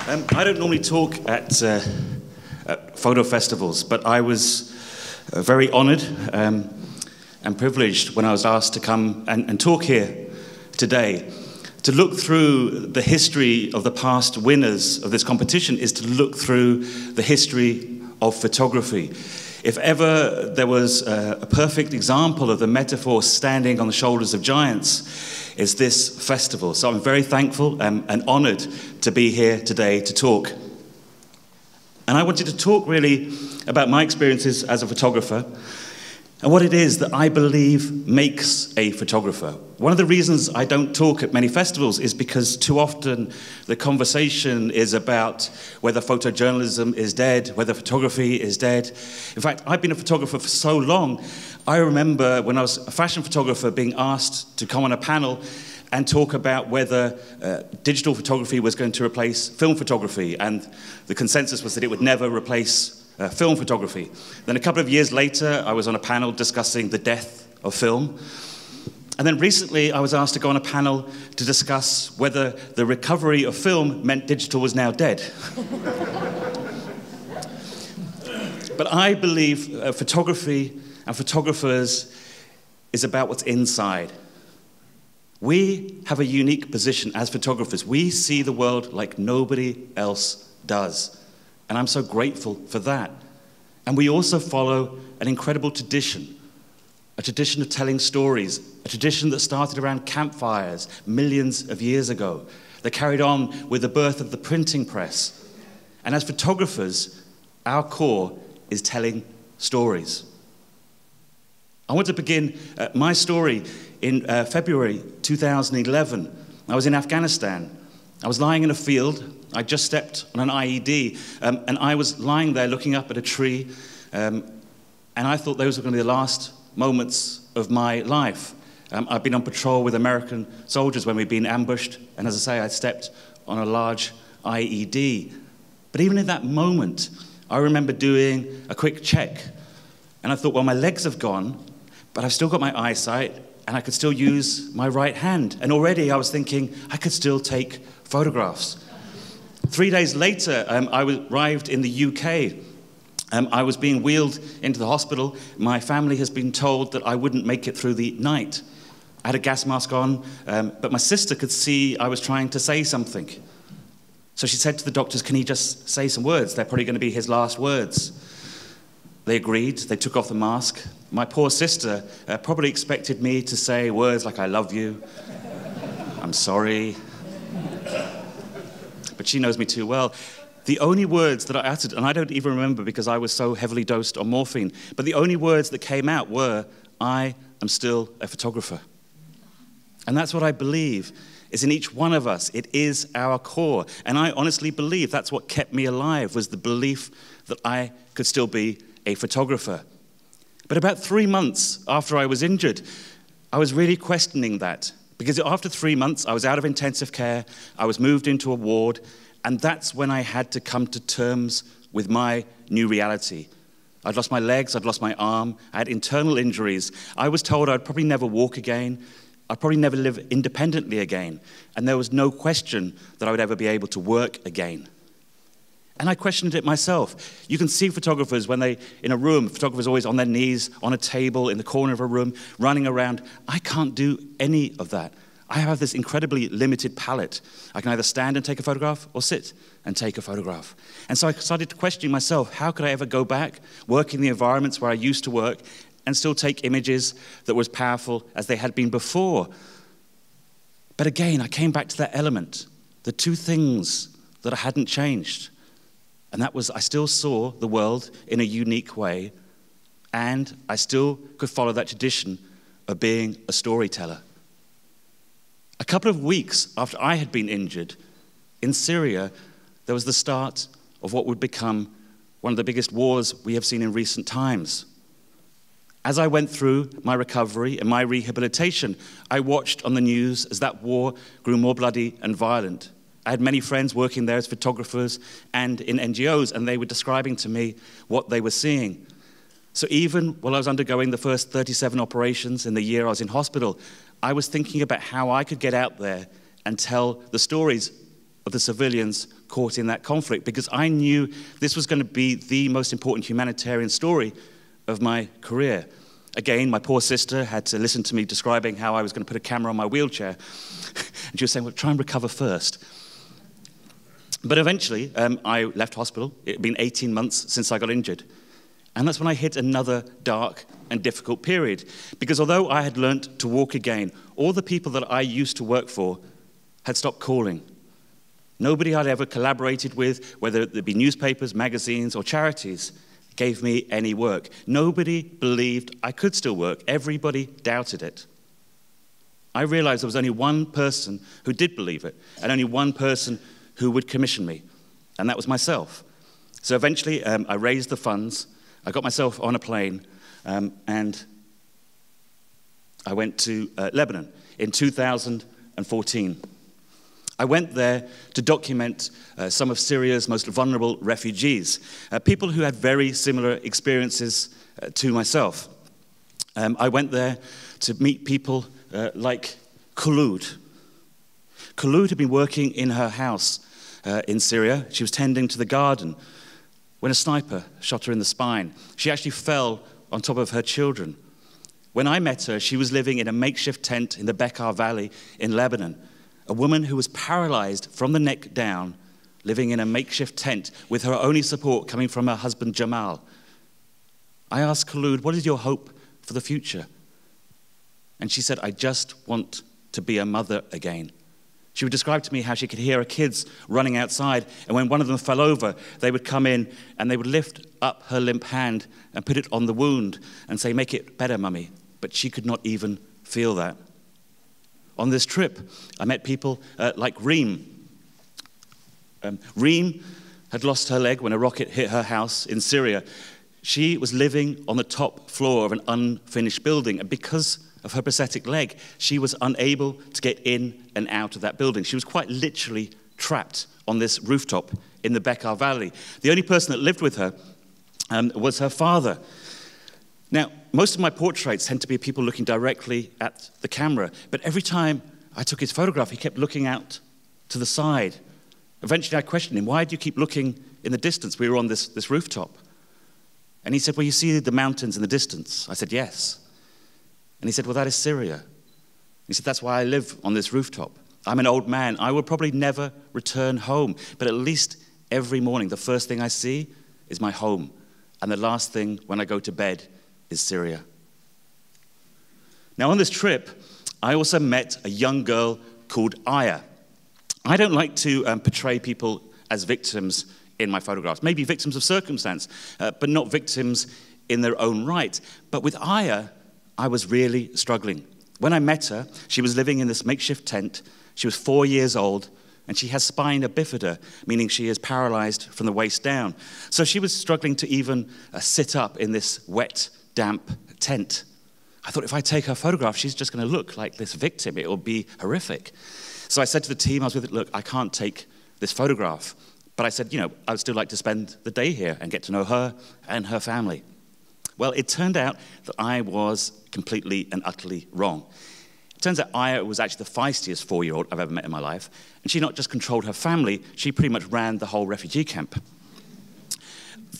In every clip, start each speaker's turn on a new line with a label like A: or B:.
A: I don't normally talk at photo festivals, but I was very honoured and privileged when I was asked to come and talk here today. To look through the history of the past winners of this competition is to look through the history of photography. If ever there was a perfect example of the metaphor standing on the shoulders of giants, it's this festival. So I'm very thankful and honoured to be here today to talk. And I wanted to talk really about my experiences as a photographer and what it is that I believe makes a photographer. One of the reasons I don't talk at many festivals is because too often the conversation is about whether photojournalism is dead, whether photography is dead. In fact, I've been a photographer for so long, I remember when I was a fashion photographer being asked to come on a panel and talk about whether digital photography was going to replace film photography, and the consensus was that it would never replace film photography. Then a couple of years later, I was on a panel discussing the death of film. And then recently, I was asked to go on a panel to discuss whether the recovery of film meant digital was now dead. But I believe photography and photographers is about what's inside. We have a unique position as photographers. We see the world like nobody else does. And I'm so grateful for that. And we also follow an incredible tradition, a tradition of telling stories, a tradition that started around campfires millions of years ago, that carried on with the birth of the printing press. And as photographers, our core is telling stories. I want to begin my story in February 2011. I was in Afghanistan. I was lying in a field. I just stepped on an IED, and I was lying there looking up at a tree, and I thought those were going to be the last moments of my life. I've been on patrol with American soldiers when we've been ambushed, and as I say, I stepped on a large IED. But even in that moment, I remember doing a quick check, and I thought, well, my legs have gone, but I've still got my eyesight, and I could still use my right hand. And already I was thinking, I could still take photographs. 3 days later, I arrived in the UK. I was being wheeled into the hospital. My family has been told that I wouldn't make it through the night. I had a gas mask on, but my sister could see I was trying to say something. So she said to the doctors, can he just say some words? They're probably going to be his last words. They agreed. They took off the mask. My poor sister probably expected me to say words like, I love you, I'm sorry. But she knows me too well. The only words that I uttered, and I don't even remember because I was so heavily dosed on morphine, but the only words that came out were, I am still a photographer. And that's what I believe is in each one of us. It is our core. And I honestly believe that's what kept me alive, was the belief that I could still be a photographer. But about 3 months after I was injured, I was really questioning that. Because after 3 months, I was out of intensive care, I was moved into a ward, and that's when I had to come to terms with my new reality. I'd lost my legs, I'd lost my arm, I had internal injuries. I was told I'd probably never walk again, I'd probably never live independently again, and there was no question that I would ever be able to work again. And I questioned it myself. You can see photographers when they, in a room, photographers always on their knees, on a table, in the corner of a room, running around. I can't do any of that. I have this incredibly limited palette. I can either stand and take a photograph or sit and take a photograph. And so I started questioning myself, how could I ever go back, work in the environments where I used to work, and still take images that were as powerful as they had been before? But again, I came back to that element, the two things that I hadn't changed. And that was, I still saw the world in a unique way, and I still could follow that tradition of being a storyteller. A couple of weeks after I had been injured, in Syria, there was the start of what would become one of the biggest wars we have seen in recent times. As I went through my recovery and my rehabilitation, I watched on the news as that war grew more bloody and violent. I had many friends working there as photographers and in NGOs, and they were describing to me what they were seeing. So even while I was undergoing the first 37 operations in the year I was in hospital, I was thinking about how I could get out there and tell the stories of the civilians caught in that conflict, because I knew this was going to be the most important humanitarian story of my career. Again, my poor sister had to listen to me describing how I was going to put a camera on my wheelchair. And she was saying, well, try and recover first. But eventually, I left hospital. It had been 18 months since I got injured. And that's when I hit another dark and difficult period. Because although I had learnt to walk again, all the people that I used to work for had stopped calling. Nobody I'd ever collaborated with, whether it be newspapers, magazines, or charities, gave me any work. Nobody believed I could still work. Everybody doubted it. I realized there was only one person who did believe it, and only one person who would commission me, and that was myself. So eventually, I raised the funds, I got myself on a plane, and I went to Lebanon in 2014. I went there to document some of Syria's most vulnerable refugees, people who had very similar experiences to myself. I went there to meet people like Khouloud. Khouloud had been working in her house in Syria. She was tending to the garden when a sniper shot her in the spine. She actually fell on top of her children. When I met her, she was living in a makeshift tent in the Bekaa Valley in Lebanon. A woman who was paralyzed from the neck down, living in a makeshift tent with her only support coming from her husband Jamal. I asked Khouloud, what is your hope for the future? And she said, I just want to be a mother again. She would describe to me how she could hear her kids running outside, and when one of them fell over, they would come in and they would lift up her limp hand and put it on the wound and say, make it better, mummy. But she could not even feel that. On this trip, I met people like Reem. Reem had lost her leg when a rocket hit her house in Syria. She was living on the top floor of an unfinished building, and because of her prosthetic leg, she was unable to get in and out of that building. She was quite literally trapped on this rooftop in the Bekaa Valley. The only person that lived with her was her father. Now, most of my portraits tend to be people looking directly at the camera, but every time I took his photograph, he kept looking out to the side. Eventually, I questioned him, why do you keep looking in the distance? We were on this rooftop. And he said, well, you see the mountains in the distance? I said, yes. And he said, well, that is Syria. He said, that's why I live on this rooftop. I'm an old man. I will probably never return home, but at least every morning, the first thing I see is my home. And the last thing when I go to bed is Syria. Now, on this trip, I also met a young girl called Aya. I don't like to portray people as victims in my photographs, maybe victims of circumstance, but not victims in their own right. But with Aya, I was really struggling. When I met her, she was living in this makeshift tent. She was 4 years old, and she has spina bifida, meaning she is paralyzed from the waist down. So she was struggling to even sit up in this wet, damp tent. I thought, if I take her photograph, she's just going to look like this victim. It will be horrific. So I said to the team I was with, look, I can't take this photograph. But I said, you know, I would still like to spend the day here and get to know her and her family. Well, it turned out that I was completely and utterly wrong. It turns out Aya was actually the feistiest 4-year-old I've ever met in my life. And she not just controlled her family, she pretty much ran the whole refugee camp.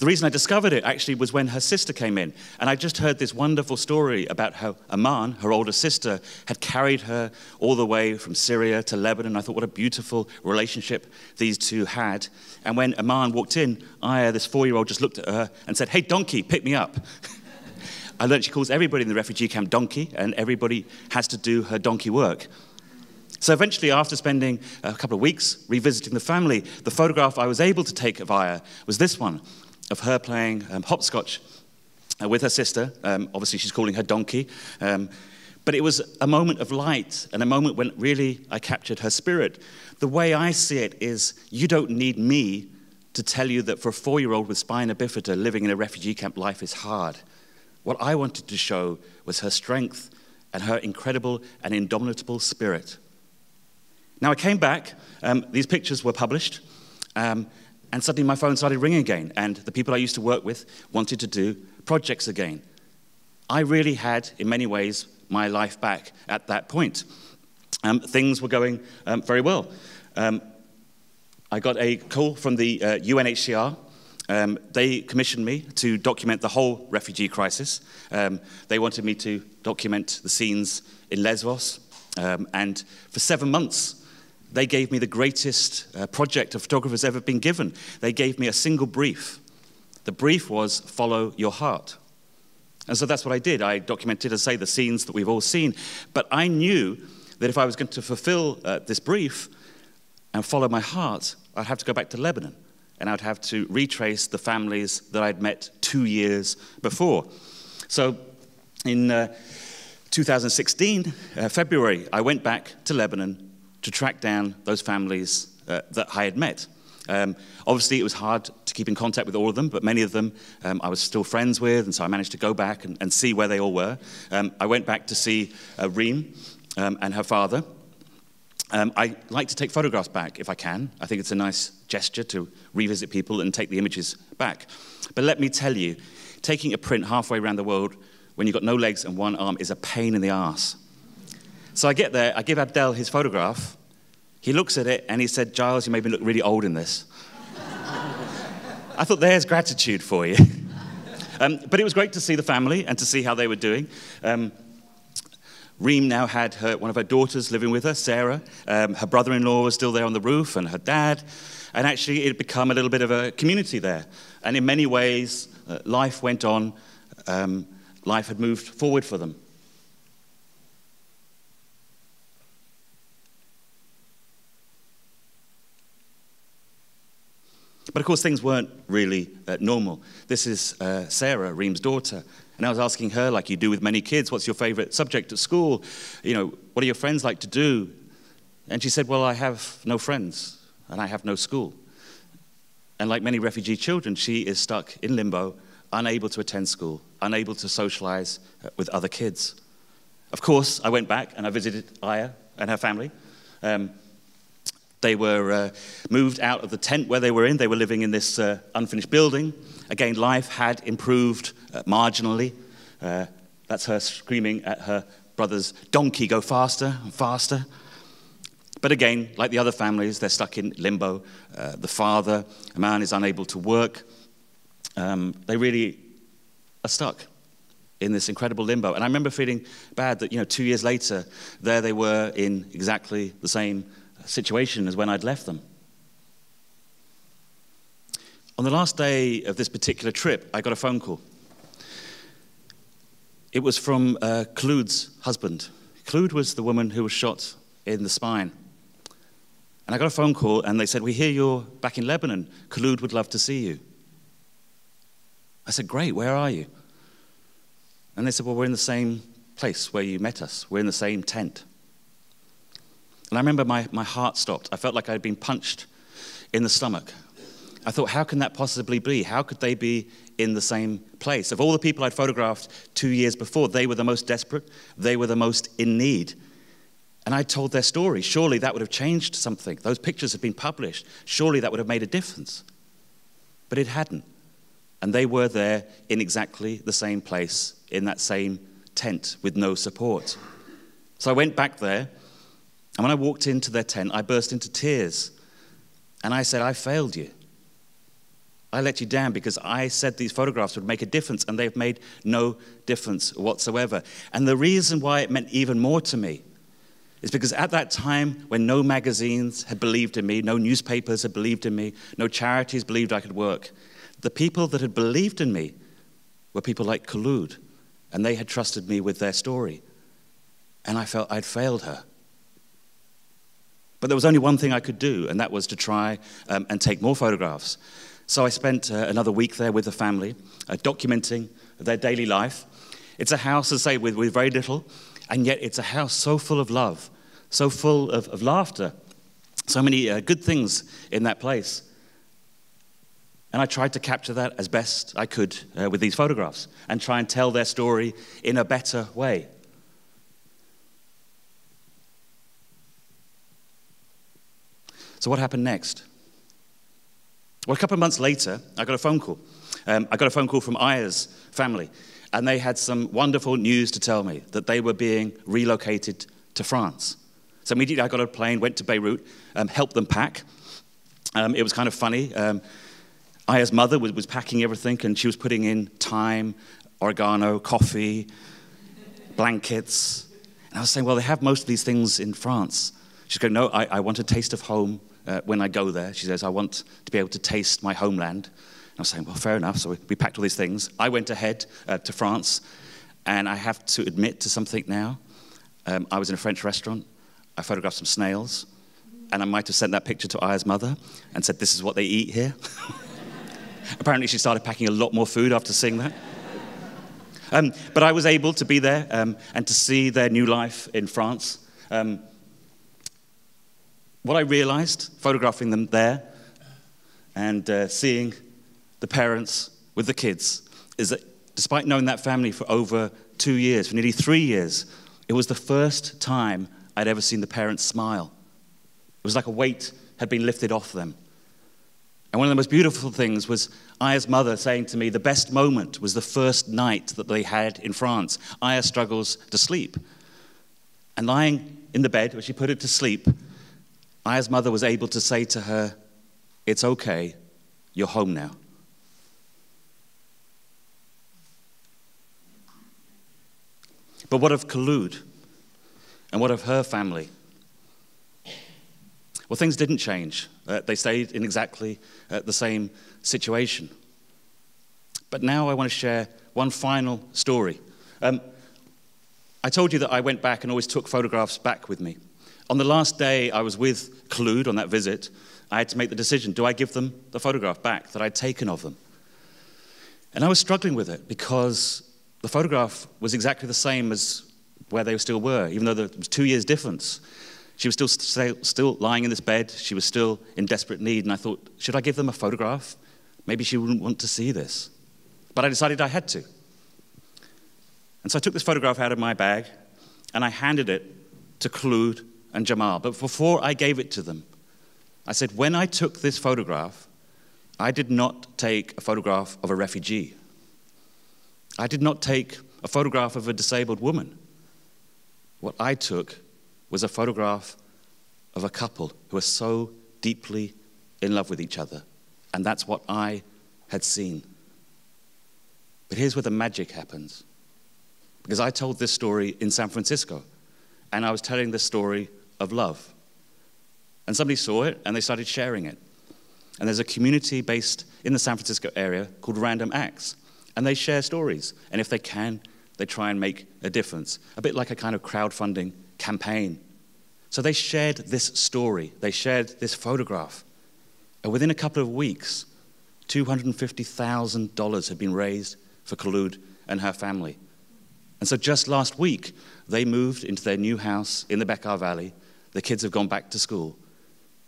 A: The reason I discovered it actually was when her sister came in. And I just heard this wonderful story about how Aman, her older sister, had carried her all the way from Syria to Lebanon. I thought, what a beautiful relationship these two had. And when Aman walked in, Aya, this 4-year-old, just looked at her and said, hey, donkey, pick me up. I learned she calls everybody in the refugee camp donkey, and everybody has to do her donkey work. So eventually, after spending a couple of weeks revisiting the family, the photograph I was able to take of Aya was this one, of her playing hopscotch with her sister. Obviously, she's calling her donkey. But it was a moment of light and a moment when really I captured her spirit. The way I see it is, you don't need me to tell you that for a 4-year-old with spina bifida living in a refugee camp, life is hard. What I wanted to show was her strength and her incredible and indomitable spirit. Now, I came back. These pictures were published. And suddenly my phone started ringing again, and the people I used to work with wanted to do projects again. I really had, in many ways, my life back at that point. Things were going very well. I I got a call from the UNHCR. They commissioned me to document the whole refugee crisis. They wanted me to document the scenes in Lesbos. And for 7 months, they gave me the greatest project a photographer's ever been given. They gave me a single brief. The brief was, follow your heart. And so that's what I did. I documented, as I say, the scenes that we've all seen. But I knew that if I was going to fulfill this brief and follow my heart, I'd have to go back to Lebanon. And I'd have to retrace the families that I'd met 2 years before. So in 2016, February, I went back to Lebanon to track down those families that I had met. Obviously, it was hard to keep in contact with all of them, but many of them I was still friends with, and so I managed to go back and see where they all were. I went back to see Reem and her father. I like to take photographs back if I can. I think it's a nice gesture to revisit people and take the images back. But let me tell you, taking a print halfway around the world when you've got no legs and one arm is a pain in the arse. So I get there, I give Abdel his photograph. He looks at it and he said, Giles, you made me look really old in this. I thought, there's gratitude for you. But it was great to see the family and to see how they were doing. Reem now had one of her daughters living with her, Sarah. Her brother-in-law was still there on the roof, and her dad. And actually, it had become a little bit of a community there. And in many ways, life went on. Life had moved forward for them. But of course, things weren't really normal. This is Sarah, Reem's daughter. And I was asking her, like you do with many kids, what's your favorite subject at school? You know, what do your friends like to do? And she said, well, I have no friends, and I have no school. And like many refugee children, she is stuck in limbo, unable to attend school, unable to socialize with other kids. Of course, I went back and I visited Aya and her family. They were moved out of the tent where they were in. They were living in this unfinished building. Again, life had improved marginally. That's her screaming at her brother's donkey, go faster and faster. But again, like the other families, they're stuck in limbo. The father, a man, is unable to work. They really are stuck in this incredible limbo. And I remember feeling bad that, 2 years later, there they were in exactly the same situation as when I'd left them. On the last day of this particular trip, I got a phone call. It was from Khouloud's husband. Khouloud was the woman who was shot in the spine. And I got a phone call, and they said, we hear you're back in Lebanon. Khouloud would love to see you. I said, great, where are you? And they said, well, we're in the same place where you met us. We're in the same tent. And I remember my heart stopped. I felt like I'd been punched in the stomach. I thought, how can that possibly be? How could they be in the same place? Of all the people I'd photographed 2 years before, they were the most desperate. They were the most in need. And I told their story. Surely that would have changed something. Those pictures had been published. Surely that would have made a difference. But it hadn't. And they were there in exactly the same place, in that same tent with no support. So I went back there. And when I walked into their tent, I burst into tears. And I said, I failed you. I let you down because I said these photographs would make a difference, and they've made no difference whatsoever. And the reason why it meant even more to me is because at that time, when no magazines had believed in me, no newspapers had believed in me, no charities believed I could work, the people that had believed in me were people like Khouloud, and they had trusted me with their story. And I felt I'd failed her. But there was only one thing I could do, and that was to try and take more photographs. So I spent another week there with the family, documenting their daily life. It's a house, as I say, with very little, and yet it's a house so full of love, so full of laughter, so many good things in that place. And I tried to capture that as best I could with these photographs and try and tell their story in a better way. So what happened next? Well, a couple of months later, I got a phone call. I got a phone call from Aya's family, and they had some wonderful news to tell me, that they were being relocated to France. So immediately I got on a plane, went to Beirut, helped them pack. It was kind of funny. Aya's mother was packing everything, and she was putting in thyme, oregano, coffee, blankets. And I was saying, well, they have most of these things in France. She's going, no, I want a taste of home when I go there. She says, I want to be able to taste my homeland. And I was saying, well, fair enough. So we packed all these things. I went ahead to France, and I have to admit to something now. I was in a French restaurant. I photographed some snails, and I might have sent that picture to Aya's mother and said, this is what they eat here. Apparently, she started packing a lot more food after seeing that. But I was able to be there and to see their new life in France. What I realized, photographing them there and seeing the parents with the kids, is that despite knowing that family for over 2 years, for nearly 3 years, it was the first time I'd ever seen the parents smile. It was like a weight had been lifted off them. And one of the most beautiful things was Aya's mother saying to me, the best moment was the first night that they had in France. Aya struggles to sleep. And lying in the bed, where she put her to sleep, Aya's mother was able to say to her, it's okay, you're home now. But what of Khouloud? And what of her family? Well, things didn't change. They stayed in exactly the same situation. But now I want to share one final story. I told you that I went back and always took photographs back with me. On the last day I was with Khouloud on that visit, I had to make the decision, do I give them the photograph back that I'd taken of them? And I was struggling with it because the photograph was exactly the same as where they still were, even though there was 2 years difference. She was still lying in this bed. She was still in desperate need. And I thought, should I give them a photograph? Maybe she wouldn't want to see this. But I decided I had to. And so I took this photograph out of my bag, and I handed it to Khouloud and Jamal. But before I gave it to them, I said, when I took this photograph, I did not take a photograph of a refugee. I did not take a photograph of a disabled woman. What I took was a photograph of a couple who are so deeply in love with each other. And that's what I had seen. But here's where the magic happens. Because I told this story in San Francisco, and I was telling this story of love. And somebody saw it, and they started sharing it. And there's a community based in the San Francisco area called Random Acts. And they share stories. And if they can, they try and make a difference. A bit like a kind of crowdfunding campaign. So they shared this story. They shared this photograph. And within a couple of weeks, $250,000 had been raised for Khouloud and her family. And so just last week, they moved into their new house in the Bekaa Valley. The kids have gone back to school.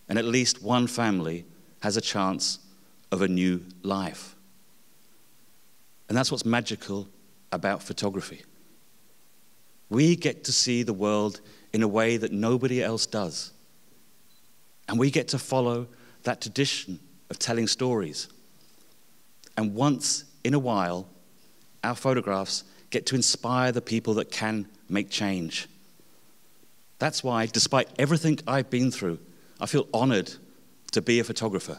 A: And at least one family has a chance of a new life. And that's what's magical about photography. We get to see the world in a way that nobody else does. And we get to follow that tradition of telling stories. And once in a while, our photographs get to inspire the people that can make change. That's why, despite everything I've been through, I feel honored to be a photographer.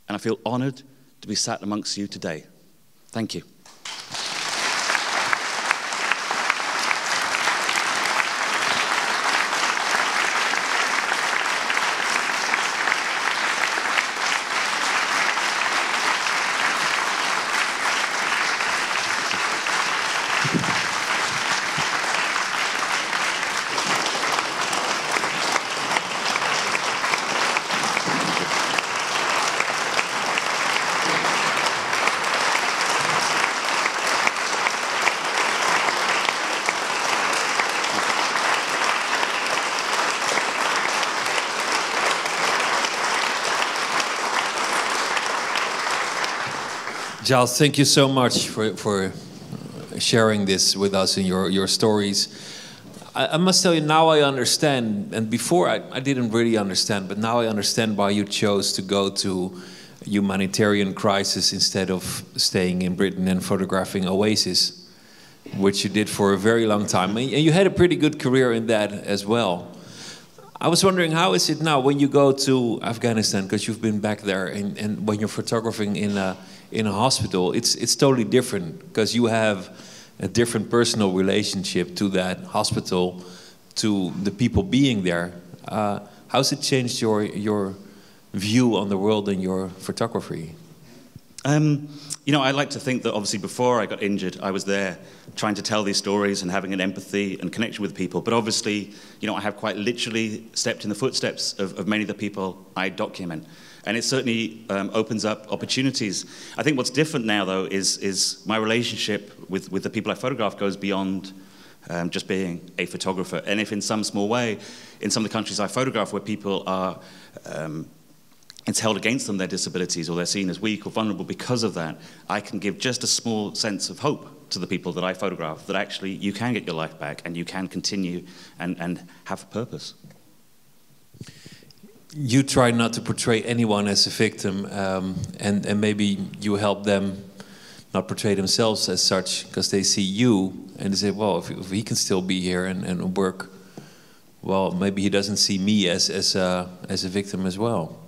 A: And I feel honored to be sat amongst you today. Thank you.
B: Giles, thank you so much for sharing this with us and your stories. I must tell you, now I understand, and before I didn't really understand, but now I understand why you chose to go to a humanitarian crisis instead of staying in Britain and photographing Oasis, which you did for a very long time. And you had a pretty good career in that as well. I was wondering, how is it now when you go to Afghanistan, because you've been back there, and when you're photographing in a hospital, it's totally different, because you have a different personal relationship to that hospital, to the people being there. How's it changed your view on the world and your photography?
A: You know, I like to think that obviously before I got injured, I was there trying to tell these stories and having an empathy and connection with people. But obviously, you know, I have quite literally stepped in the footsteps of many of the people I document. And it certainly opens up opportunities. I think what's different now, though, is my relationship with the people I photograph goes beyond just being a photographer. And if in some small way, in some of the countries I photograph where people are it's held against them, their disabilities, or they're seen as weak or vulnerable because of that, I can give just a small sense of hope to the people that I photograph, that actually you can get your life back and you can continue and have a purpose.
B: You try not to portray anyone as a victim, and maybe you help them not portray themselves as such, because they see you and they say, well, if he can still be here and work, well, maybe he doesn't see me as a victim as well.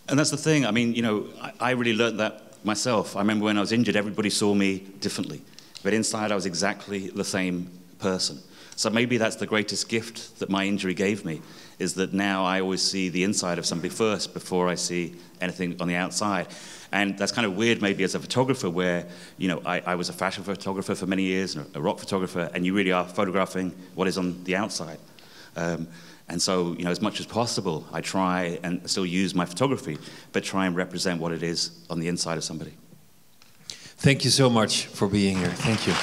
A: And that's the thing. I mean, you know, I really learned that myself. I remember when I was injured, everybody saw me differently. But inside, I was exactly the same person. So maybe that's the greatest gift that my injury gave me, is that now I always see the inside of somebody first before I see anything on the outside. And that's kind of weird maybe as a photographer where, you know, I was a fashion photographer for many years, and a rock photographer, and you really are photographing what is on the outside. And so, you know, as much as possible, I try and still use my photography, but try and represent what it is on the inside of somebody.
B: Thank you so much for being here. Thank you.